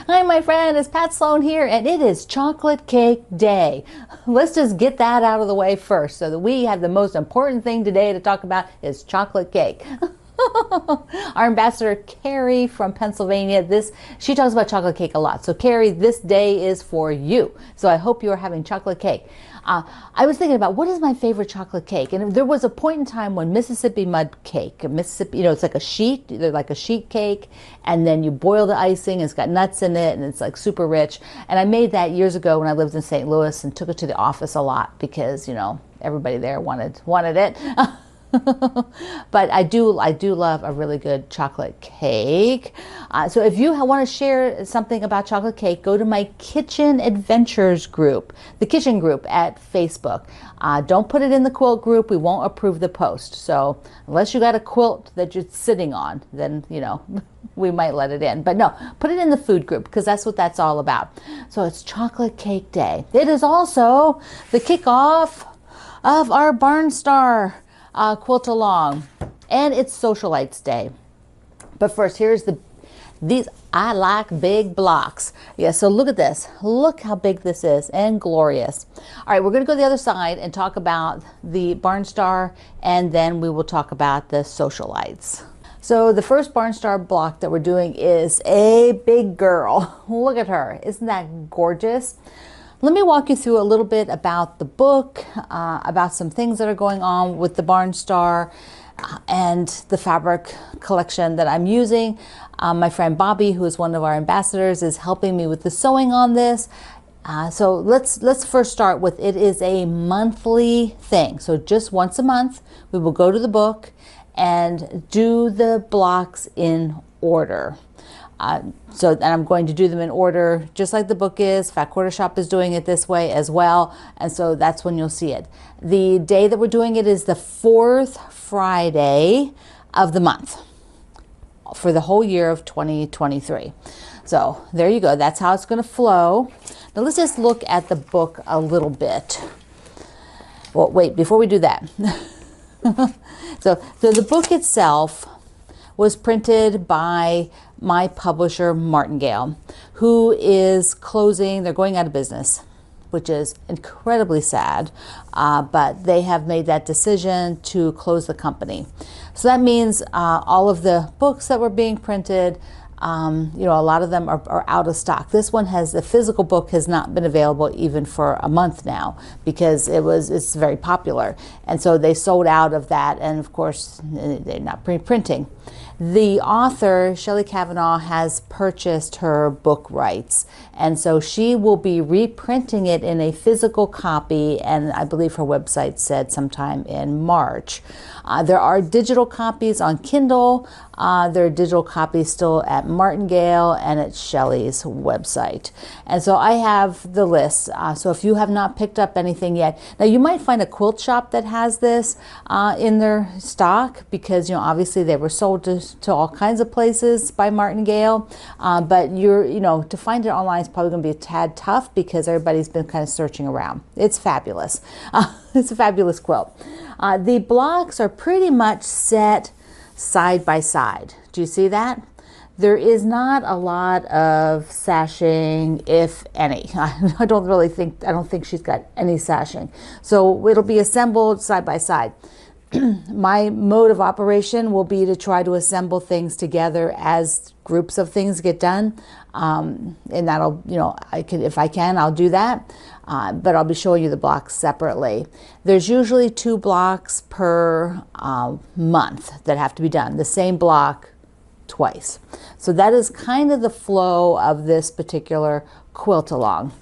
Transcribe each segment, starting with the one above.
Hi, my friend, it's Pat Sloan here, and it is chocolate cake day. Let's just get that out of the way first so that we have the most important thing today to talk about is chocolate cake. Our ambassador, Carrie from Pennsylvania, she talks about chocolate cake a lot. So Carrie, this day is for you. So I hope you are having chocolate cake. I was thinking about what is my favorite chocolate cake, and there was a point in time when Mississippi mud cake, Mississippi, it's like a sheet, they're like a sheet cake, and then you boil the icing, and it's got nuts in it, and it's like super rich. And I made that years ago when I lived in St. Louis and took it to the office a lot because everybody there wanted it. But I do love a really good chocolate cake. So if you want to share something about chocolate cake, go to my Kitchen Adventures group, the kitchen group at Facebook. Don't put it in the quilt group. We won't approve the post. So unless you got a quilt that you're sitting on, then, we might let it in. But no, put it in the food group because that's what that's all about. So it's chocolate cake day. It is also the kickoff of our Barn Star quilt along, and it's Sewcialites Day. But first, here's these. I like big blocks. Yeah, so look at this. Look how big this is and glorious. All right, we're going to go to the other side and talk about the Barn Star, and then we will talk about the Sewcialites. So the first Barn Star block that we're doing is a big girl. Look at her. Isn't that gorgeous? Let me walk you through a little bit about the book, about some things that are going on with the Barn Star and the fabric collection that I'm using. My friend Bobby, who is one of our ambassadors, is helping me with the sewing on this. So let's first start with, it is a monthly thing. So just once a month, we will go to the book and do the blocks in order. So I'm going to do them in order, just like the book is. Fat Quarter Shop is doing it this way as well. And so that's when you'll see it. The day that we're doing it is the 4th Friday of the month for the whole year of 2023. So there you go. That's how it's going to flow. Now let's just look at the book a little bit. Well, wait, before we do that. So the book itself was printed by my publisher, Martingale, who is closing. They're going out of business, which is incredibly sad, but they have made that decision to close the company. So that means all of the books that were being printed, a lot of them are out of stock. This one the physical book has not been available even for a month now because it's very popular. And so they sold out of that, and of course they're not printing. The author, Shelley Kavanaugh, has purchased her book rights, and so she will be reprinting it in a physical copy, and I believe her website said sometime in March. There are digital copies on Kindle. There are digital copies still at Martingale and at Shelley's website. And so I have the list. So if you have not picked up anything yet, now you might find a quilt shop that has this in their stock because, obviously they were sold to all kinds of places by Martingale. But to find it online is probably going to be a tad tough because everybody's been kind of searching around. It's fabulous. It's a fabulous quilt. The blocks are pretty much set side by side. Do you see that? There is not a lot of sashing, if any. I don't think she's got any sashing. So it'll be assembled side by side. My mode of operation will be to try to assemble things together as groups of things get done. And that'll, if I can, I'll do that. But I'll be showing you the blocks separately. There's usually 2 blocks per month that have to be done. The same block twice. So that is kind of the flow of this particular quilt along.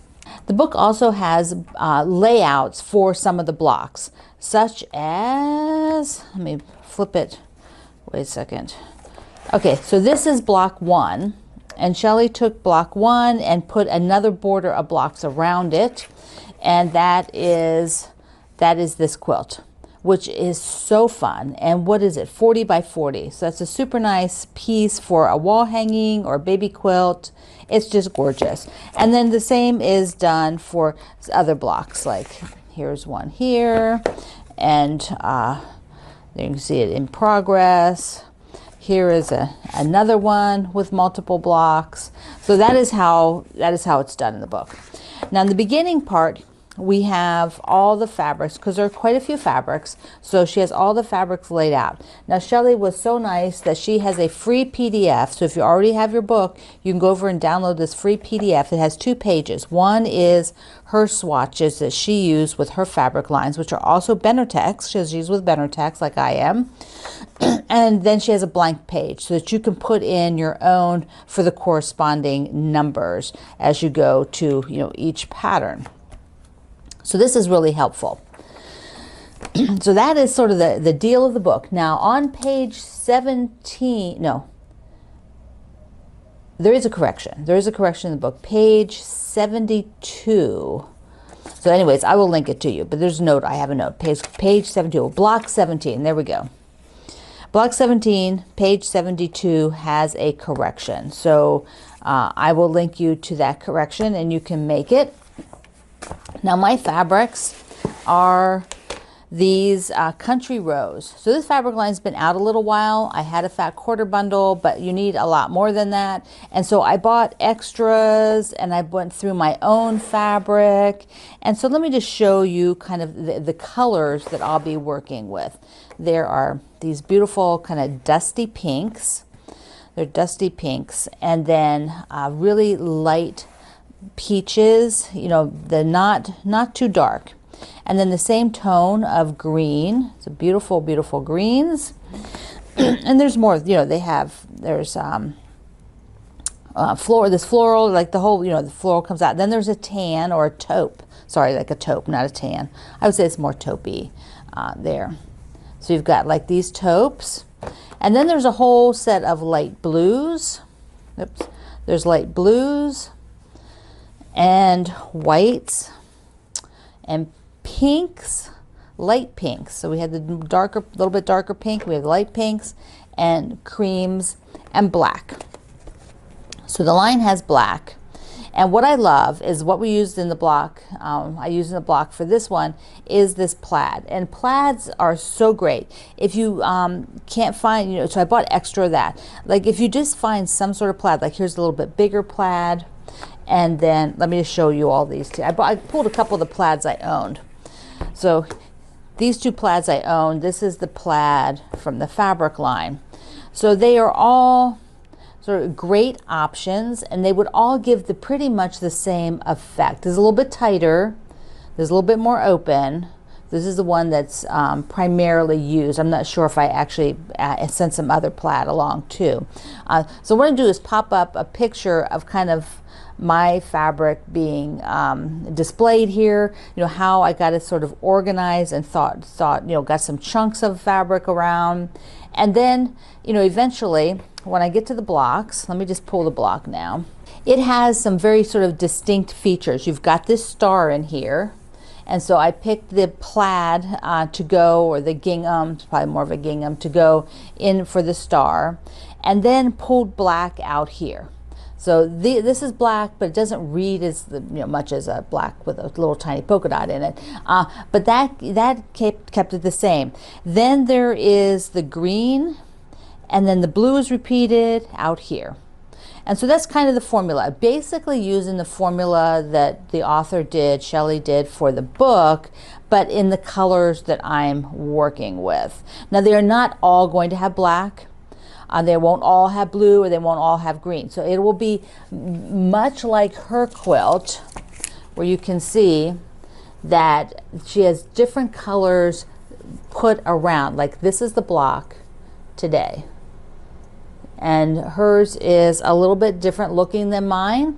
The book also has layouts for some of the blocks, such as, let me flip it, wait a second. Okay, so this is block 1, and Shelley took block 1 and put another border of blocks around it, and that is this quilt, which is so fun. And what is it, 40 by 40? So that's a super nice piece for a wall hanging or a baby quilt. It's just gorgeous. And then the same is done for other blocks, like here's one here, and you can see it in progress. Here is another one with multiple blocks. So that is how it's done in the book. Now in the beginning part, we have all the fabrics, because there are quite a few fabrics, so she has all the fabrics laid out. Now Shelley was so nice that she has a free PDF, so if you already have your book, you can go over and download this free PDF. It has 2 pages. One is her swatches that she used with her fabric lines, which are also Benortex. She's used with Benortex like I am. And then she has a blank page so that you can put in your own for the corresponding numbers as you go to, you know, each pattern. So this is really helpful. So that is sort of the deal of the book. Now on page 17, no, there is a correction. There is a correction in the book. Page 72. So anyways, I will link it to you, but there's a note. I have a note. Page 72, block 17. There we go. Block 17, page 72 has a correction. So I will link you to that correction and you can make it. Now my fabrics are these country rose. So this fabric line's been out a little while. I had a fat quarter bundle, but you need a lot more than that. And so I bought extras and I went through my own fabric. And so let me just show you kind of the colors that I'll be working with. There are these beautiful kind of dusty pinks. They're dusty pinks. And then really light peaches, you know, the not too dark, and then the same tone of green. It's a beautiful, beautiful greens. And there's more, you know, there's this floral, like the whole, you know, the floral comes out. Then there's a tan or a taupe, sorry, like a taupe, not a tan. I would say it's more taupey there. So you've got like these taupes, and then there's a whole set of light blues. Oops, there's light blues and whites and pinks, light pinks. So we had the darker, little bit darker pink, we have light pinks and creams and black. So the line has black. And what I love is what we used in the block, I used in the block for this one, is this plaid. And plaids are so great. If you can't find, you know, so I bought extra of that. Like if you just find some sort of plaid, like here's a little bit bigger plaid. And then let me just show you all these two. I pulled a couple of the plaids I owned. So these 2 plaids I owned, this is the plaid from the fabric line. So they are all sort of great options, and they would all give pretty much the same effect. This is a little bit tighter, there's a little bit more open. This is the one that's primarily used. I'm not sure if I actually sent some other plaid along too. So what I'm going to do is pop up a picture of kind of my fabric being displayed here, you know, how I got it sort of organized and thought, you know, got some chunks of fabric around. And then, you know, eventually when I get to the blocks, let me just pull the block now. It has some very sort of distinct features. You've got this star in here. And so I picked the plaid to go, or the gingham, it's probably more of a gingham, to go in for the star, and then pulled black out here. So this is black, but it doesn't read as much as a black with a little tiny polka dot in it. But that kept it the same. Then there is the green, and then the blue is repeated out here. And so that's kind of the formula. Basically using the formula that the author did, Shelley did for the book, but in the colors that I'm working with. Now they are not all going to have black. They won't all have blue, or they won't all have green. So it will be much like her quilt, where you can see that she has different colors put around. Like this is the block today. And hers is a little bit different looking than mine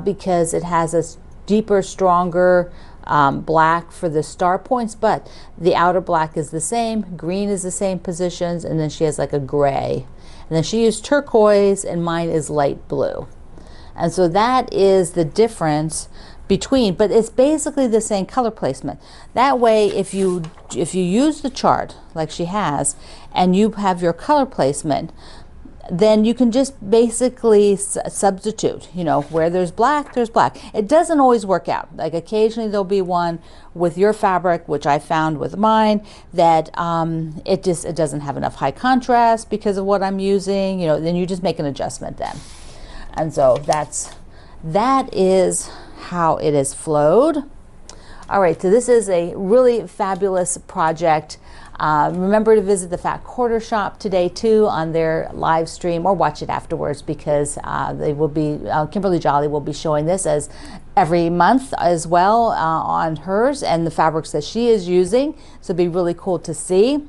because it has a deeper, stronger black for the star points, but the outer black is the same, green is the same positions, and then she has like a gray. And then she used turquoise, and mine is light blue. And so that is the difference between, but it's basically the same color placement. That way, if you use the chart like she has, and you have your color placement, then you can just basically substitute, you know, where there's black, there's black. It doesn't always work out. Like occasionally there'll be one with your fabric, which I found with mine, that it doesn't have enough high contrast because of what I'm using, you know, then you just make an adjustment then. And so that is how it is flowed. All right, so this is a really fabulous project. Remember to visit the Fat Quarter Shop today too on their live stream, or watch it afterwards, because they will be Kimberly Jolly will be showing this as every month as well on hers and the fabrics that she is using. So it'll be really cool to see.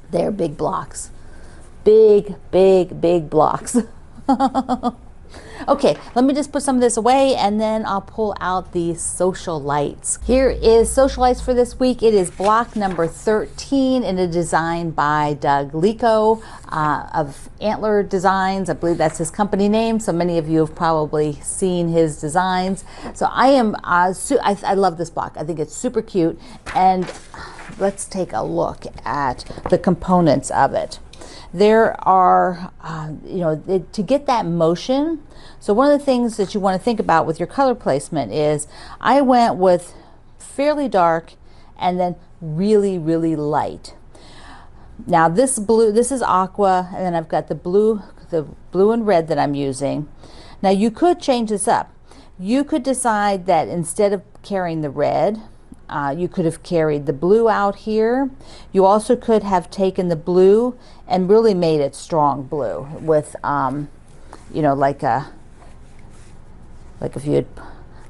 They're big blocks, big blocks. Okay, let me just put some of this away and then I'll pull out the Sewcialites. Here is Sewcialites for this week. It is block number 13 and a design by Doug Lico of Antler Designs. I believe that's his company name, so many of you have probably seen his designs. So I love this block. I think it's super cute, and let's take a look at the components of it. There are, to get that motion. So one of the things that you want to think about with your color placement is I went with fairly dark and then really light. Now this blue, this is aqua, and then I've got the blue and red that I'm using. Now you could change this up. You could decide that instead of carrying the red, you could have carried the blue out here. You also could have taken the blue and really made it strong blue with, like if you had,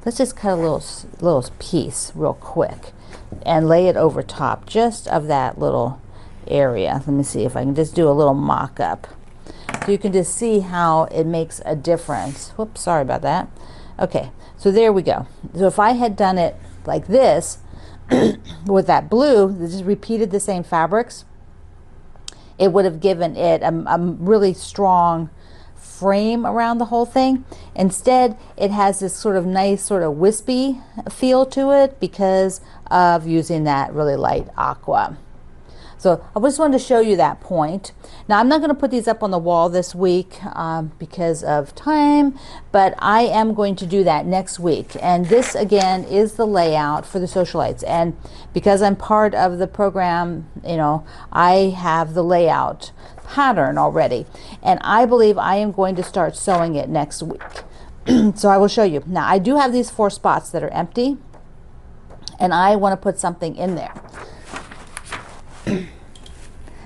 let's just cut a little piece real quick and lay it over top just of that little area. Let me see if I can just do a little mock-up. So you can just see how it makes a difference. Whoops, sorry about that. Okay, so there we go. So if I had done it like this, with that blue, just repeated the same fabrics, it would have given it a really strong frame around the whole thing. Instead, it has this sort of nice sort of wispy feel to it because of using that really light aqua. So I just wanted to show you that point. Now I'm not going to put these up on the wall this week because of time, but I am going to do that next week. And this again is the layout for the Sewcialites. And because I'm part of the program, you know, I have the layout pattern already. And I believe I am going to start sewing it next week. So I will show you. Now I do have these 4 spots that are empty, and I want to put something in there.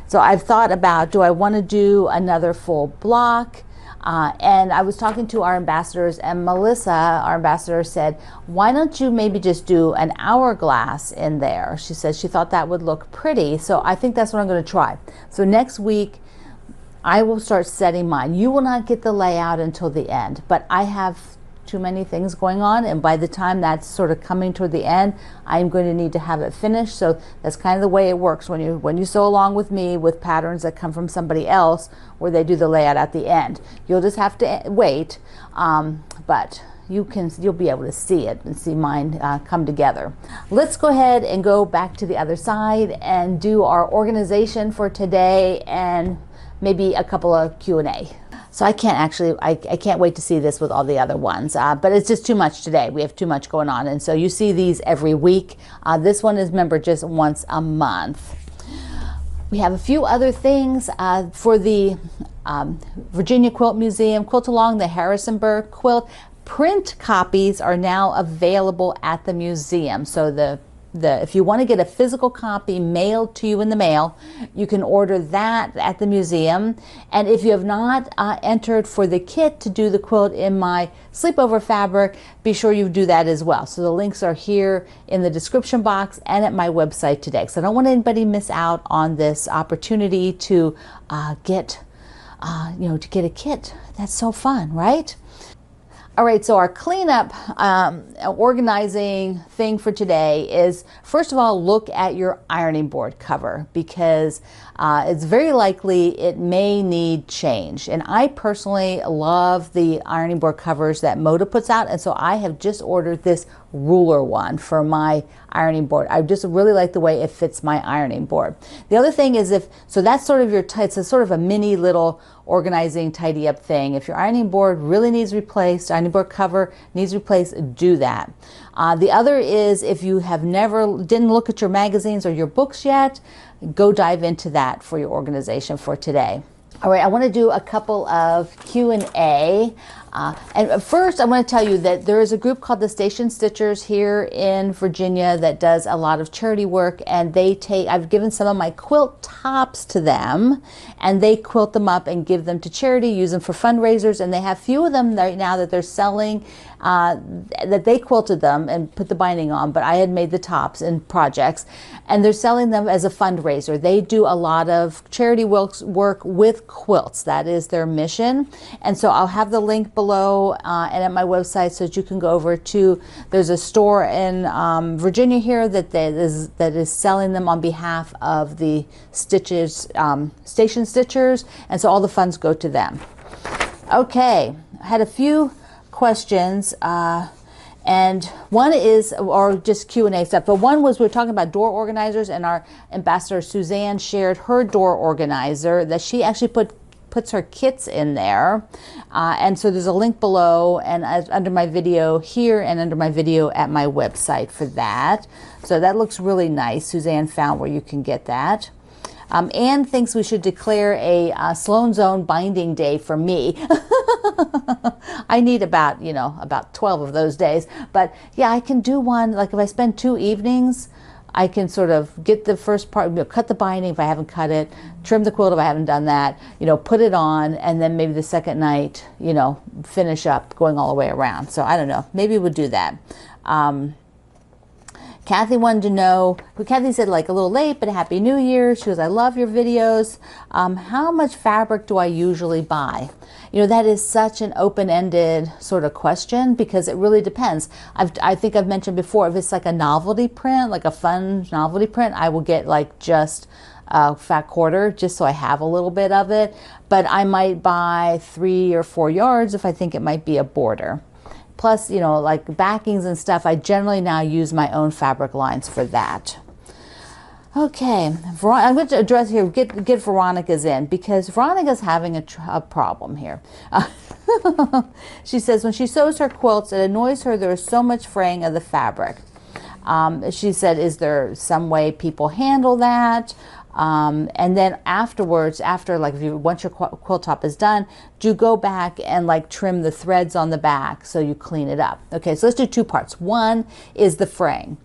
So I've thought about, do I want to do another full block? And I was talking to our ambassadors, and Melissa, our ambassador, said, why don't you maybe just do an hourglass in there? She said she thought that would look pretty. So I think that's what I'm going to try. So next week, I will start setting mine. You will not get the layout until the end, but I have too many things going on, and by the time that's sort of coming toward the end, I'm going to need to have it finished. So that's kind of the way it works when you sew along with me with patterns that come from somebody else, where they do the layout at the end. You'll just have to wait, but you'll be able to see it and see mine come together. Let's go ahead and go back to the other side and do our organization for today, and maybe a couple of Q&A. So I can't wait to see this with all the other ones, but it's just too much today. We have too much going on, and so you see these every week. This one is, remember, just once a month. We have a few other things for the Virginia Quilt Museum, Quilt Along the Harrisonburg Quilt. Print copies are now available at the museum. So if you want to get a physical copy mailed to you in the mail, you can order that at the museum. And if you have not entered for the kit to do the quilt in my sleepover fabric, be sure you do that as well. So the links are here in the description box and at my website today. So I don't want anybody to miss out on this opportunity to get a kit. That's so fun, right? All right, so our cleanup organizing thing for today is, first of all, look at your ironing board cover, because it's very likely it may need change. And I personally love the ironing board covers that Moda puts out, and so I have just ordered this ruler one for my ironing board. I just really like the way it fits my ironing board. The other thing is, so that's sort of your, it's a sort of a mini little organizing, tidy up thing. If your ironing board really needs replaced, ironing board cover needs replaced, do that. The other is if you have didn't look at your magazines or your books yet, go dive into that for your organization for today. All right, I want to do a couple of Q&A. And first, I want to tell you that there is a group called the Station Stitchers here in Virginia that does a lot of charity work, and I've given some of my quilt tops to them, and they quilt them up and give them to charity, use them for fundraisers, and they have a few of them right now that they're selling, that they quilted them and put the binding on, but I had made the tops in projects, and they're selling them as a fundraiser. They do a lot of charity work with quilts. That is their mission, and so I'll have the link below and at my website so that you can go over to, there's a store in Virginia here that is selling them on behalf of the Station Stitchers, and so all the funds go to them. Okay, I had a few questions, and one is, or just Q&A stuff, but one was we were talking about door organizers, and our ambassador Suzanne shared her door organizer that she actually puts her kits in there, and so there's a link below and under my video here and under my video at my website for that. So that looks really nice. Suzanne found where you can get that. Anne thinks we should declare a Sloan Zone binding day for me. I need about 12 of those days, but yeah, I can do one. Like if I spend 2 evenings, I can sort of get the first part, cut the binding if I haven't cut it, trim the quilt if I haven't done that, put it on, and then maybe the second night, finish up going all the way around. So I don't know, maybe we'll do that. Kathy wanted to know, Kathy said like a little late, but Happy New Year. She goes, I love your videos. How much fabric do I usually buy? That is such an open-ended sort of question because it really depends. I think I've mentioned before, if it's like a novelty print, like a fun novelty print, I will get like just a fat quarter just so I have a little bit of it. But I might buy 3 or 4 yards if I think it might be a border. Plus, like backings and stuff, I generally now use my own fabric lines for that. Okay, I'm going to address here, get Veronica's in, because Veronica's having a problem here. She says when she sews her quilts, it annoys her there is so much fraying of the fabric. She said, is there some way people handle that? And then afterwards, once your quilt top is done, do you go back and like trim the threads on the back so you clean it up? Okay, so let's do 2 parts. One is the fraying.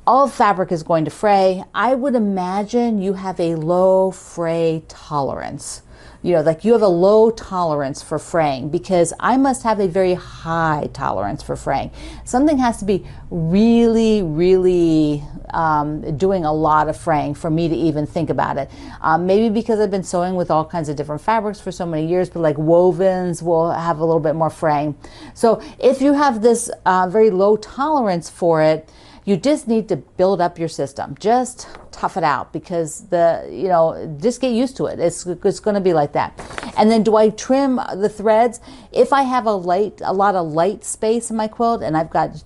All fabric is going to fray. I would imagine you have a low fray tolerance. Like you have a low tolerance for fraying, because I must have a very high tolerance for fraying. Something has to be really, really doing a lot of fraying for me to even think about it. Maybe because I've been sewing with all kinds of different fabrics for so many years, but like wovens will have a little bit more fraying. So if you have this very low tolerance for it, you just need to build up your system. Just tough it out, because just get used to it. It's going to be like that. And then do I trim the threads? If I have a lot of light space in my quilt and I've got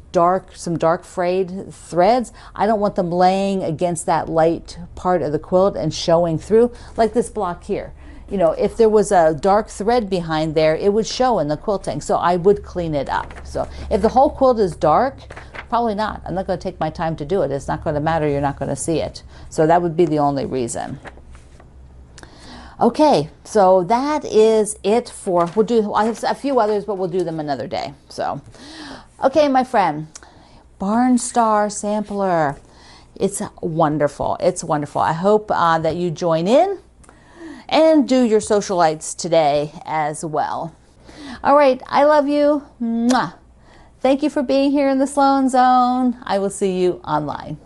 some dark frayed threads, I don't want them laying against that light part of the quilt and showing through, like this block here. If there was a dark thread behind there, it would show in the quilting. So I would clean it up. So if the whole quilt is dark, probably not. I'm not going to take my time to do it. It's not going to matter. You're not going to see it. So that would be the only reason. Okay, so that is it for, I have a few others, but we'll do them another day. So, okay, my friend, Barnstar Sampler. It's wonderful. It's wonderful. I hope that you join in and do your Sewcialites today as well. All right, I love you. Mwah. Thank you for being here in the Sloan Zone. I will see you online.